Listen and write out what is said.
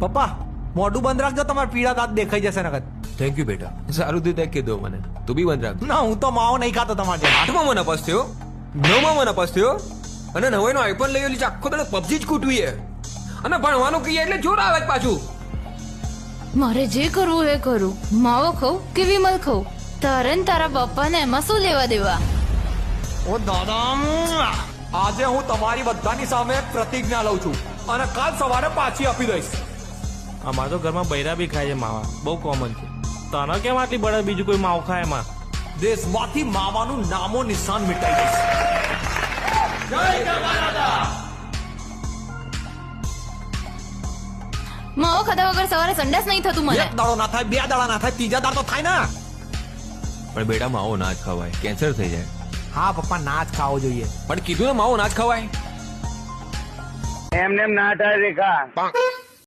પપ્પા મોઢું બંધ રાખજો, તમારા પીળા દાંત દેખાઈ જશે નકર. થેન્ક યુ બેટા, સારું થયું તે કીધું મને. તું બી બંધ રાખ. ના હું તો માવો નહીં ખાતો તમારે જેમ. 8માં મને પાસ થયો, 9માં મને પાસ થયો, અને 9નો આઈફોન લઈ ઓલી આખો દાડો પબજી જ કૂટવી છે, અને ભણવાનું કહીએ એટલે જોર આવે જ પાછું. મારે જે કરવું એ કરું, માવો ખાઉં કે વિમલ ખાઉં, તારે ને તારા પપ્પાને એમાં શું લેવા દેવા? ઓ દાદા, આજે હું તમારી બધાની સામે એક પ્રતિજ્ઞા લઉં છું અને કાલ સવારે પાછી આપી દઈશ. અમારા તો ઘરમાં બૈરા બી ખાય છે માવા, બહુ કોમન છે. તને કેમ આટલી બળદ બીજું કોઈ માવ ખાય એમાં? દેશમાંથી માવાનું નામો નિશાન મિટાઈ દઈશ. માવો ખાધા વગર સવારે સંડાસ નહીં થતું મને. એક દાડો ના થાય, બે દાડા ના થાય, ત્રીજા દાડો તો થાય ને. પણ બેટા માવો ના જ ખવાય, કેન્સર થઈ જાય. હા પપ્પા, ના જ ખાવો જોઈએ. પણ કીધું ને માવો ના જ ખવાય. એમને ના થાય રેખા.